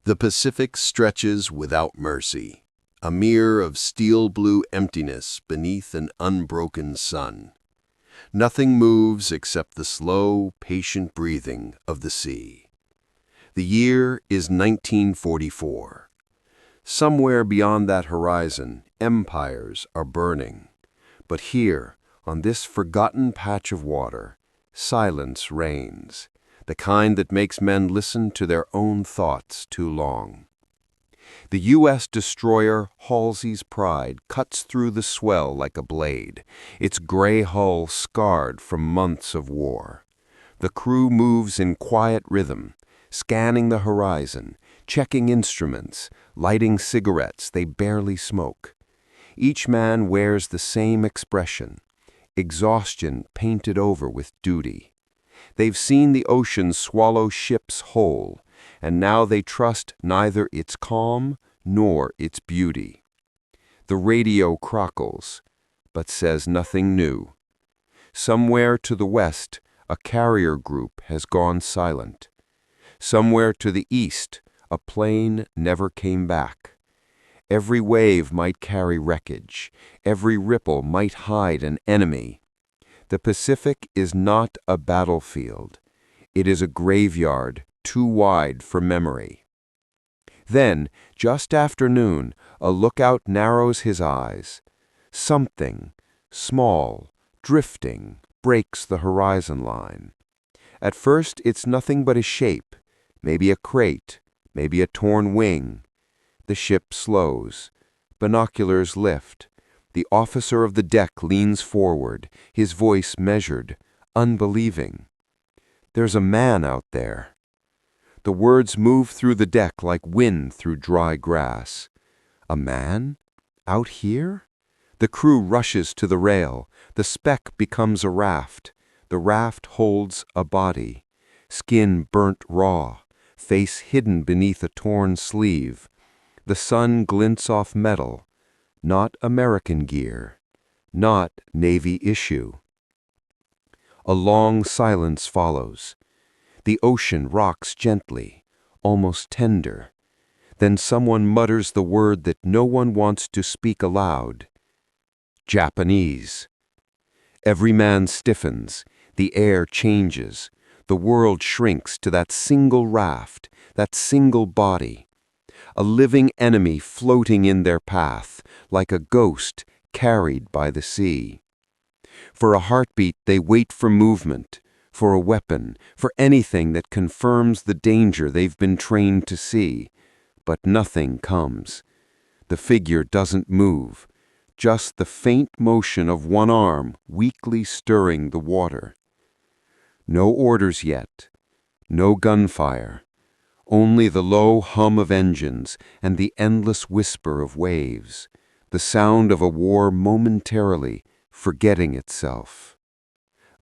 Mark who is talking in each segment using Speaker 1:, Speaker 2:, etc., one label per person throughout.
Speaker 1: The Pacific stretches without mercy, a mirror of steel-blue emptiness beneath an unbroken sun. Nothing moves except the slow, patient breathing of the sea. The year is 1944. Somewhere beyond that horizon, empires are burning. But here, on this forgotten patch of water, silence reigns, the kind that makes men listen to their own thoughts too long. The U.S. destroyer Halsey's Pride cuts through the swell like a blade, its gray hull scarred from months of war. The crew moves in quiet rhythm, scanning the horizon, checking instruments, lighting cigarettes they barely smoke. Each man wears the same expression, exhaustion painted over with duty. They've seen the ocean swallow ships whole, and now they trust neither its calm nor its beauty. The radio crackles, but says nothing new. Somewhere to the west, a carrier group has gone silent. Somewhere to the east, a plane never came back. Every wave might carry wreckage. Every ripple might hide an enemy. The Pacific is not a battlefield. It is a graveyard too wide for memory. Then, just after noon, a lookout narrows his eyes. Something, small, drifting, breaks the horizon line. At first, it's nothing but a shape, maybe a crate, maybe a torn wing. The ship slows. Binoculars lift. The officer of the deck leans forward, his voice measured, unbelieving. "There's a man out there." The words move through the deck like wind through dry grass. A man? Out here? The crew rushes to the rail. The speck becomes a raft. The raft holds a body. Skin burnt raw, face hidden beneath a torn sleeve. The sun glints off metal. Not American gear. Not Navy issue. A long silence follows. The ocean rocks gently, almost tender. Then someone mutters the word that no one wants to speak aloud. Japanese. Every man stiffens. The air changes. The world shrinks to that single raft, that single body. A living enemy floating in their path, like a ghost carried by the sea. For a heartbeat, they wait for movement, for a weapon, for anything that confirms the danger they've been trained to see. But nothing comes. The figure doesn't move, just the faint motion of one arm weakly stirring the water. No orders yet, no gunfire, only the low hum of engines and the endless whisper of waves, the sound of a war momentarily forgetting itself.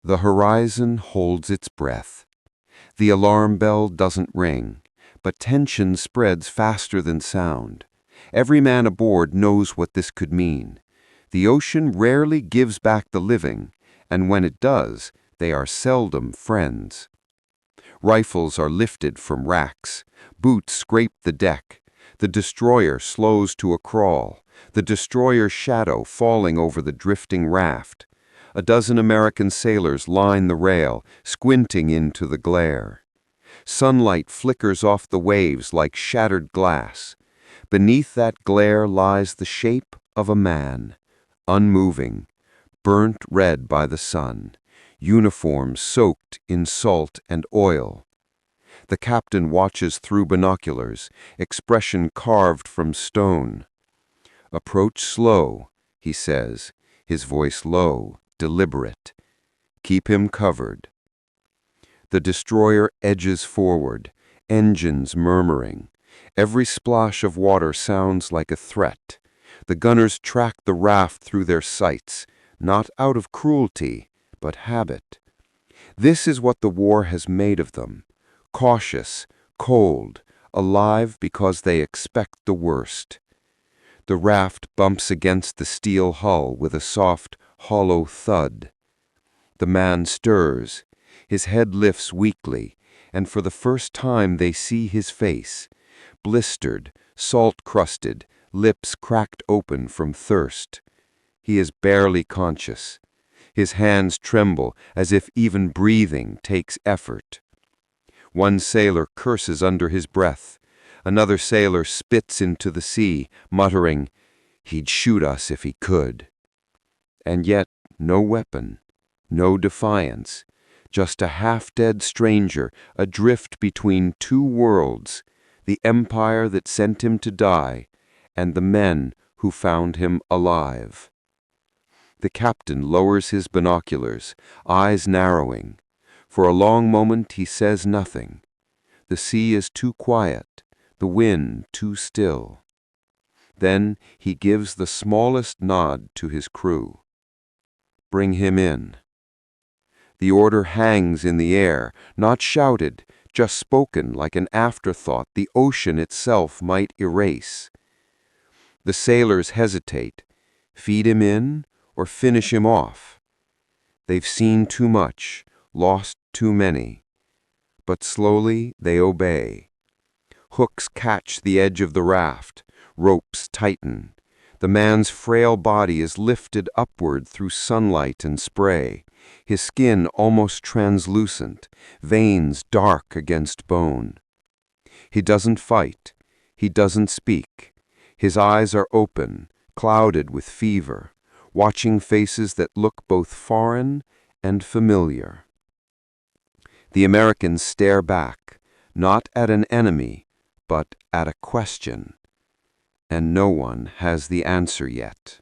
Speaker 1: The horizon holds its breath. The alarm bell doesn't ring, but tension spreads faster than sound. Every man aboard knows what this could mean. The ocean rarely gives back the living, and when it does, they are seldom friends. Rifles are lifted from racks. Boots scrape the deck. The destroyer slows to a crawl, the destroyer's shadow falling over the drifting raft. A dozen American sailors line the rail, squinting into the glare. Sunlight flickers off the waves like shattered glass. Beneath that glare lies the shape of a man, unmoving, burnt red by the sun, uniform soaked in salt and oil. The captain watches through binoculars, expression carved from stone. "Approach slow," he says, his voice low, deliberate. "Keep him covered." The destroyer edges forward, engines murmuring. Every splash of water sounds like a threat. The gunners track the raft through their sights, not out of cruelty, but habit. This is what the war has made of them. Cautious, cold, alive because they expect the worst. The raft bumps against the steel hull with a soft, hollow thud. The man stirs. His head lifts weakly, and for the first time they see his face,
Speaker 2: blistered, salt-crusted, lips cracked open from thirst. He is barely conscious. His hands tremble as if even breathing takes effort. One sailor curses under his breath. Another sailor spits into the sea, muttering, "He'd shoot us if he could." And yet, no weapon, no defiance, just a half-dead stranger adrift between two worlds, the empire that sent him to die, and the men who found him alive. The captain lowers his binoculars, eyes narrowing. For a long moment he says nothing. The sea is too quiet, the wind too still. Then he gives the smallest nod to his crew. "Bring him in." The order hangs in the air, not shouted, just spoken like an afterthought the ocean itself might erase. The sailors hesitate. Feed him in or finish him off? They've seen too much, lost too many. But slowly they obey. Hooks catch the edge of the raft. Ropes tighten. The man's frail body is lifted upward through sunlight and spray, his skin almost translucent, veins dark against bone. He doesn't fight. He doesn't speak. His eyes are open, clouded with fever, watching faces that look both foreign and familiar. The Americans stare back, not at an enemy, but at a question. And no one has the answer yet.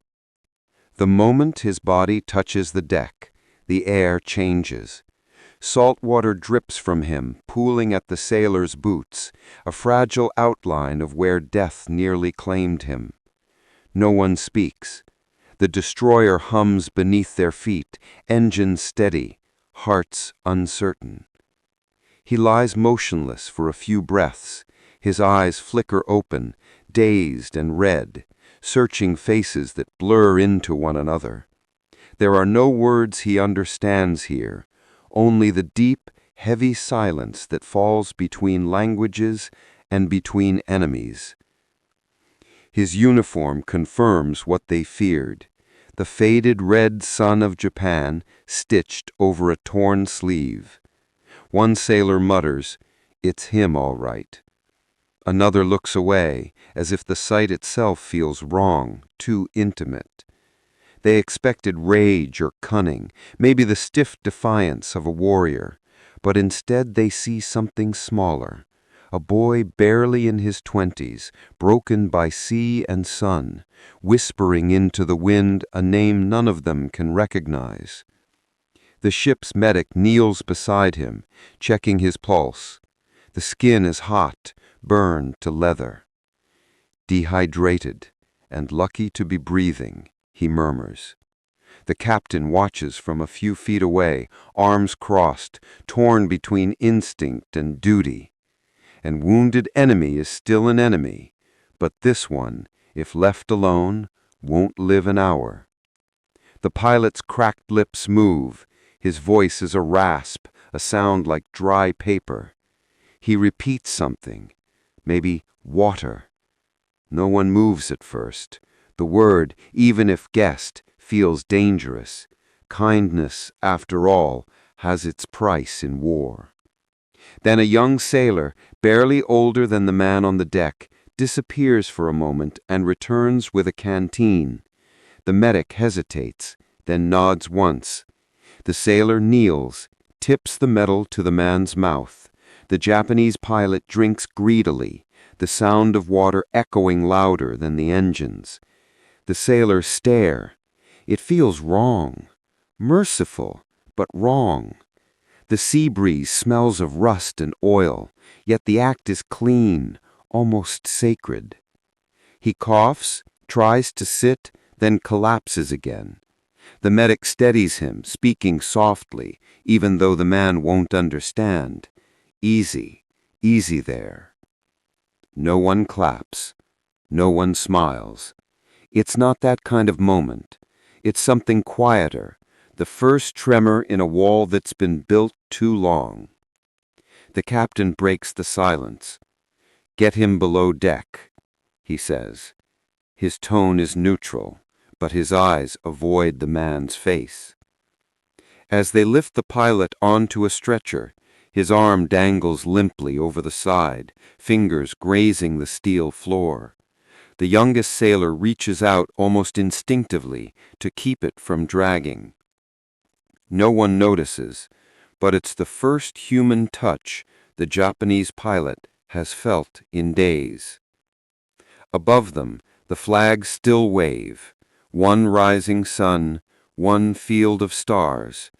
Speaker 2: The moment his body touches the deck, the air changes. Salt water drips from him, pooling at the sailor's boots, a fragile outline of where death nearly claimed him. No one speaks. The destroyer hums beneath their feet, engines steady, hearts uncertain. He lies motionless for a few breaths, his eyes flicker open, dazed and red, searching faces that blur into one another. There are no words he understands here, only the deep, heavy silence that falls between languages and between enemies. His uniform confirms what they feared, the faded red sun of Japan stitched over a torn sleeve. One sailor mutters, "It's him all right." Another looks away, as if the sight itself feels wrong, too intimate. They expected rage or cunning, maybe the stiff defiance of a warrior, but instead they see something smaller, a boy barely in his 20s, broken by sea and sun, whispering into the wind a name none of them can recognize. The ship's medic kneels beside him, checking his pulse. The skin is hot, burned to leather. "Dehydrated, and lucky to be breathing," he murmurs. The captain watches from a few feet away, arms crossed, torn between instinct and duty. An wounded enemy is still an enemy, but this one, if left alone, won't live an hour. The pilot's cracked lips move. His voice is a rasp, a sound like dry paper. He repeats something, maybe water. No one moves at first. The word, even if guessed, feels dangerous. Kindness, after all, has its price in war. Then a young sailor, barely older than the man on the deck, disappears for a moment and returns with a canteen. The medic hesitates, then nods once. The sailor kneels, tips the metal to the man's mouth. The Japanese pilot drinks greedily, the sound of water echoing louder than the engines. The sailors stare. It feels wrong, merciful, but wrong. The sea breeze smells of rust and oil, yet the act is clean, almost sacred. He coughs, tries to sit, then collapses again. The medic steadies him, speaking softly, even though the man won't understand. "Easy, easy there." No one claps. No one smiles. It's not that kind of moment. It's something quieter, the first tremor in a wall that's been built too long. The captain breaks the silence. "Get him below deck," he says. His tone is neutral, but his eyes avoid the man's face. As they lift the pilot onto a stretcher, his arm dangles limply over the side, fingers grazing the steel floor. The youngest sailor reaches out almost instinctively to keep it from dragging. No one notices, but it's the first human touch the Japanese pilot has felt in days. Above them, the flags still wave, one rising sun, one field of stars,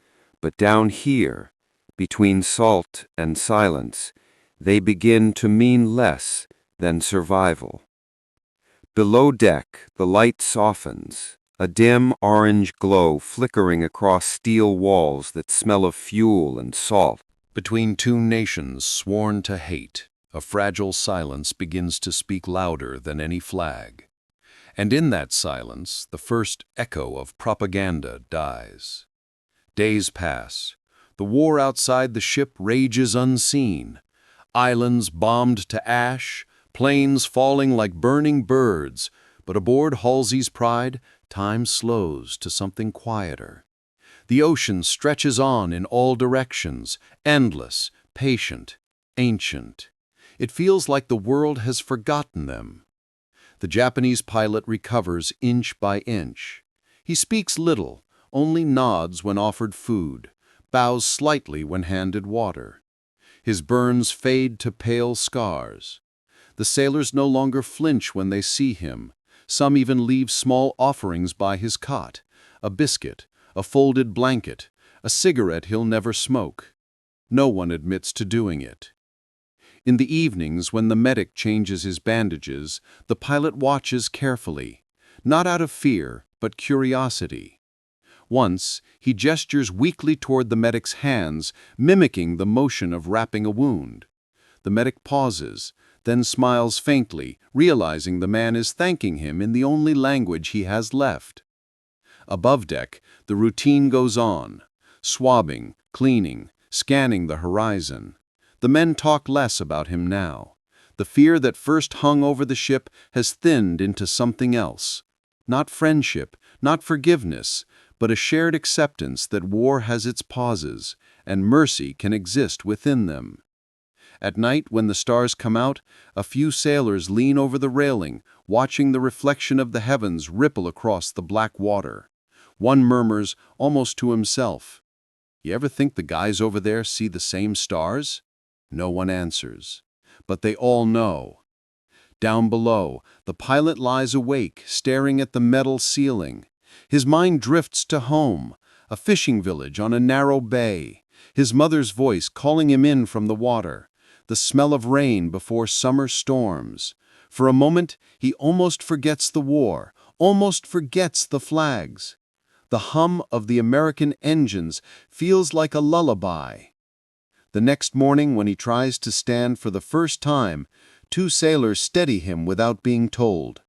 Speaker 2: but down here, between salt and silence, they begin to mean less than survival. Below deck, the light softens, a dim orange glow flickering across steel walls that smell of fuel and salt.
Speaker 1: Between two nations sworn to hate, a fragile silence begins to speak louder than any flag. And in that silence, the first echo of propaganda dies. Days pass. The war outside the ship rages unseen. Islands bombed to ash, planes falling like burning birds, but aboard Halsey's Pride, time slows to something quieter. The ocean stretches on in all directions, endless, patient, ancient. It feels like the world has forgotten them. The Japanese pilot recovers inch by inch. He speaks little, only nods when offered food, bows slightly when handed water. His burns fade to pale scars. The sailors no longer flinch when they see him. Some even leave small offerings by his cot, a biscuit, a folded blanket, a cigarette he'll never smoke. No one admits to doing it. In the evenings, when the medic changes his bandages, the pilot watches carefully, not out of fear, but curiosity. Once, he gestures weakly toward the medic's hands, mimicking the motion of wrapping a wound. The medic pauses, then smiles faintly, realizing the man is thanking him in the only language he has left. Above deck, the routine goes on, swabbing, cleaning, scanning the horizon. The men talk less about him now. The fear that first hung over the ship has thinned into something else. Not friendship, not forgiveness, but a shared acceptance that war has its pauses, and mercy can exist within them. At night, when the stars come out, a few sailors lean over the railing, watching the reflection of the heavens ripple across the black water. One murmurs, almost to himself, "You ever think the guys over there see the same stars?" No one answers, but they all know. Down below, the pilot lies awake, staring at the metal ceiling. His mind drifts to home, a fishing village on a narrow bay, his mother's voice calling him in from the water, the smell of rain before summer storms. For a moment, he almost forgets the war, almost forgets the flags. The hum of the American engines feels like a lullaby. The next morning, when he tries to stand for the first time, two sailors steady him without being told.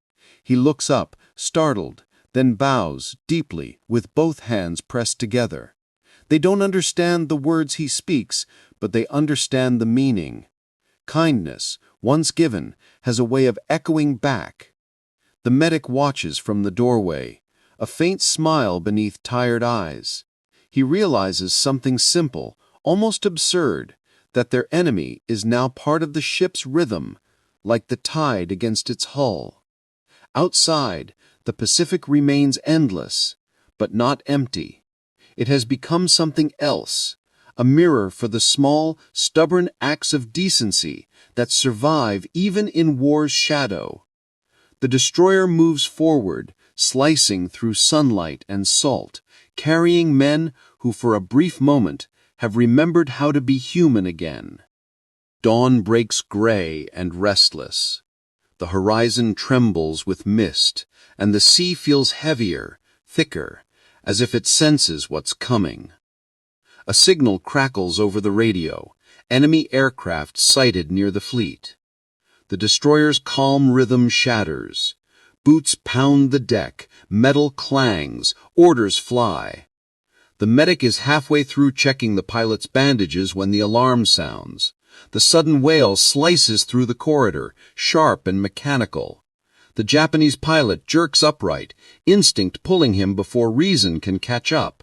Speaker 1: He looks up, startled, then bows deeply with both hands pressed together. They don't understand the words he speaks, but they understand the meaning. Kindness, once given, has a way of echoing back. The medic watches from the doorway, a faint smile beneath tired eyes. He realizes something simple, almost absurd, that their enemy is now part of the ship's rhythm, like the tide against its hull. Outside, the Pacific remains endless, but not empty. It has become something else, a mirror for the small, stubborn acts of decency that survive even in war's shadow. The destroyer moves forward, slicing through sunlight and salt, carrying men who for a brief moment have remembered how to be human again. Dawn breaks gray and restless. The horizon trembles with mist, and the sea feels heavier, thicker, as if it senses what's coming. A signal crackles over the radio, enemy aircraft sighted near the fleet. The destroyer's calm rhythm shatters. Boots pound the deck, metal clangs, orders fly. The medic is halfway through checking the pilot's bandages when the alarm sounds.
Speaker 3: The sudden wail slices through the corridor, sharp and mechanical. The Japanese pilot jerks upright, instinct pulling him before reason can catch up.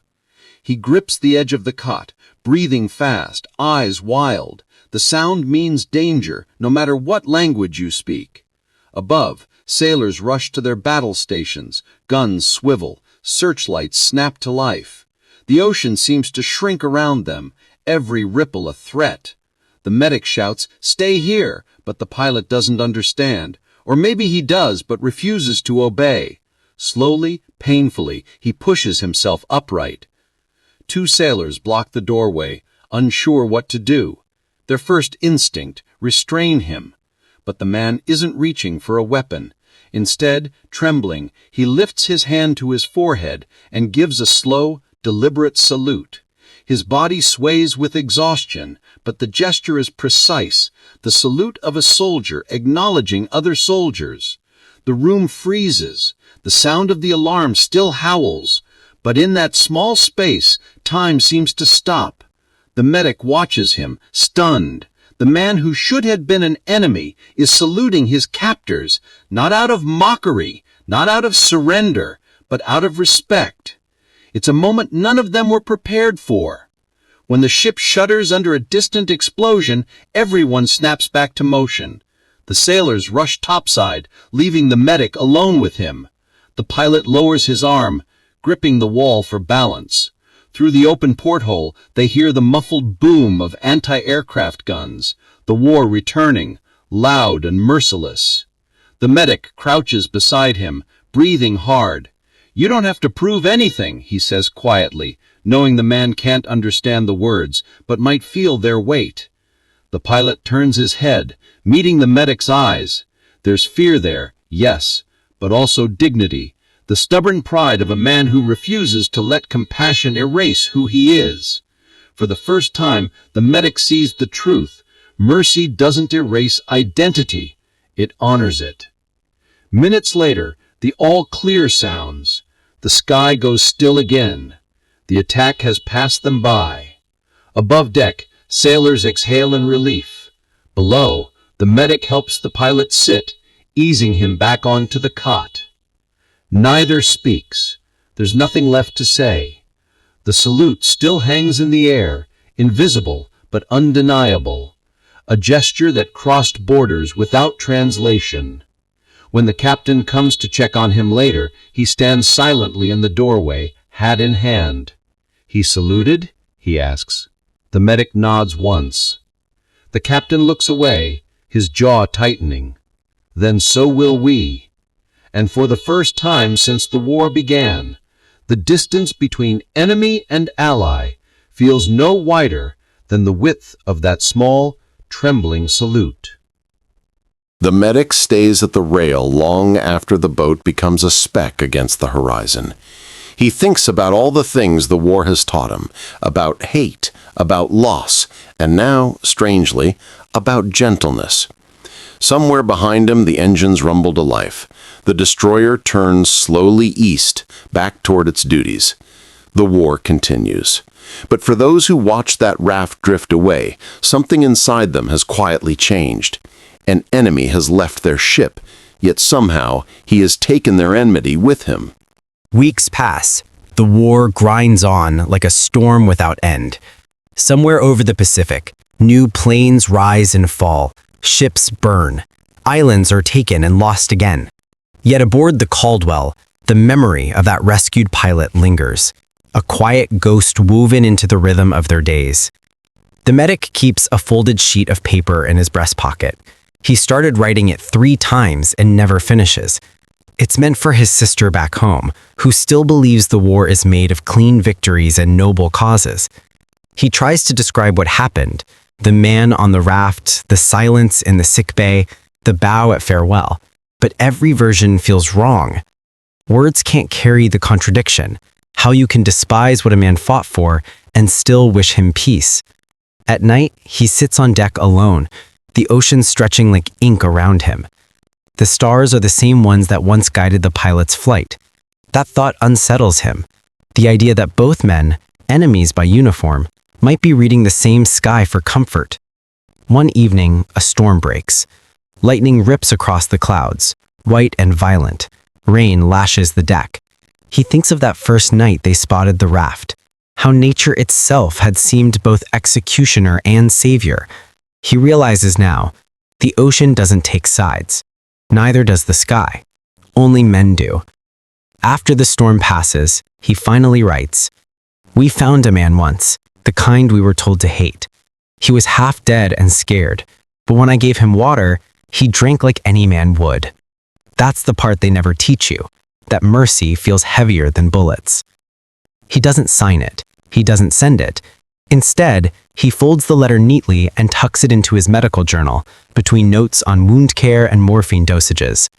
Speaker 3: He grips the edge of the cot, breathing fast, eyes wild. The sound means danger, no matter what language you speak. Above, sailors rush to their battle stations, guns swivel, searchlights snap to life. The ocean seems to shrink around them, every ripple a threat. The medic shouts, "Stay here," but the pilot doesn't understand. Or maybe he does, but refuses to obey. Slowly, painfully, he pushes himself upright. Two sailors block the doorway, unsure what to do. Their first instinct, restrain him. But the man isn't reaching for a weapon. Instead, trembling, he lifts his hand to his forehead and gives a slow, deliberate salute. His body sways with exhaustion, but the gesture is precise, the salute of a soldier acknowledging other soldiers. The room freezes. The sound of the alarm still howls, but in that small space, time seems to stop. The medic watches him, stunned. The man who should have been an enemy is saluting his captors, not out of mockery, not out of surrender, but out of respect. It's a moment none of them were prepared for. When the ship shudders under a distant explosion, everyone snaps back to motion. The sailors rush topside, leaving the medic alone with him. The pilot lowers his arm, gripping the wall for balance. Through the open porthole, they hear the muffled boom of anti-aircraft guns, the war returning, loud and merciless. The medic crouches beside him, breathing hard. "You don't have to prove anything," he says quietly, knowing the man can't understand the words, but might feel their weight. The pilot turns his head, meeting the medic's eyes. There's fear there, yes, but also dignity, the stubborn pride of a man who refuses to let compassion erase who he is. For the first time, the medic sees the truth. Mercy doesn't erase identity, it honors it. Minutes later, the all-clear sounds. The sky goes still again. The attack has passed them by. Above deck, sailors exhale in relief. Below, the medic helps the pilot sit, easing him back onto the cot. Neither speaks. There's nothing left to say. The salute still hangs in the air, invisible but undeniable. A gesture that crossed borders without translation. When the captain comes to check on him later, he stands silently in the doorway, hat in hand. "He saluted?" he asks. The medic nods once. The captain looks away, his jaw tightening. "Then so will we." And for the first time since the war began, the distance between enemy and ally feels no wider than the width of that small, trembling salute.
Speaker 1: The medic stays at the rail long after the boat becomes a speck against the horizon. He thinks about all the things the war has taught him, about hate, about loss, and now, strangely, about gentleness. Somewhere behind him, the engines rumble to life. The destroyer turns slowly east, back toward its duties. The war continues. But for those who watch that raft drift away, something inside them has quietly changed. An enemy has left their ship, yet somehow he has taken their enmity with him.
Speaker 4: Weeks pass. The war grinds on like a storm without end. Somewhere over the Pacific, new planes rise and fall. Ships burn. Islands are taken and lost again. Yet aboard the Caldwell, the memory of that rescued pilot lingers, a quiet ghost woven into the rhythm of their days. The medic keeps a folded sheet of paper in his breast pocket. He started writing it 3 times and never finishes. It's meant for his sister back home, who still believes the war is made of clean victories and noble causes. He tries to describe what happened, the man on the raft, the silence in the sickbay, the bow at farewell, but every version feels wrong. Words can't carry the contradiction, how you can despise what a man fought for and still wish him peace. At night, he sits on deck alone, the ocean stretching like ink around him. The stars are the same ones that once guided the pilot's flight. That thought unsettles him. The idea that both men, enemies by uniform, might be reading the same sky for comfort. One evening, a storm breaks. Lightning rips across the clouds, white and violent. Rain lashes the deck. He thinks of that first night they spotted the raft, how nature itself had seemed both executioner and savior. He realizes now, the ocean doesn't take sides. Neither does the sky. Only men do. After the storm passes, he finally writes, "We found a man once, the kind we were told to hate. He was half dead and scared, but when I gave him water, he drank like any man would." That's the part they never teach you, that mercy feels heavier than bullets. He doesn't sign it. He doesn't send it. Instead, he folds the letter neatly and tucks it into his medical journal, between notes on wound care and morphine dosages.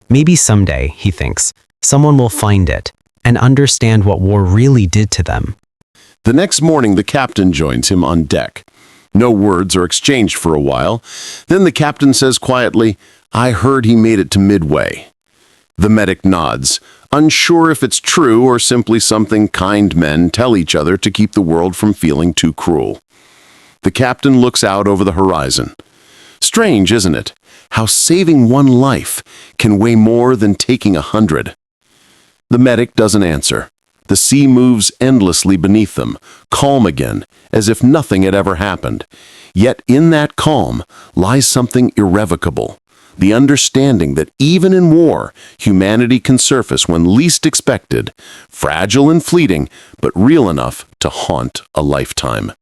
Speaker 4: Maybe someday, he thinks, someone will find it and understand what war really did to them.
Speaker 1: The next morning, the captain joins him on deck. No words are exchanged for a while. Then the captain says quietly, "I heard he made it to Midway." The medic nods, unsure if it's true or simply something kind men tell each other to keep the world from feeling too cruel. The captain looks out over the horizon. Strange, isn't it? How saving one life can weigh more than taking 100. The medic doesn't answer. The sea moves endlessly beneath them, calm again, as if nothing had ever happened. Yet in that calm lies something irrevocable. The understanding that even in war, humanity can surface when least expected, fragile and fleeting, but real enough to haunt a lifetime.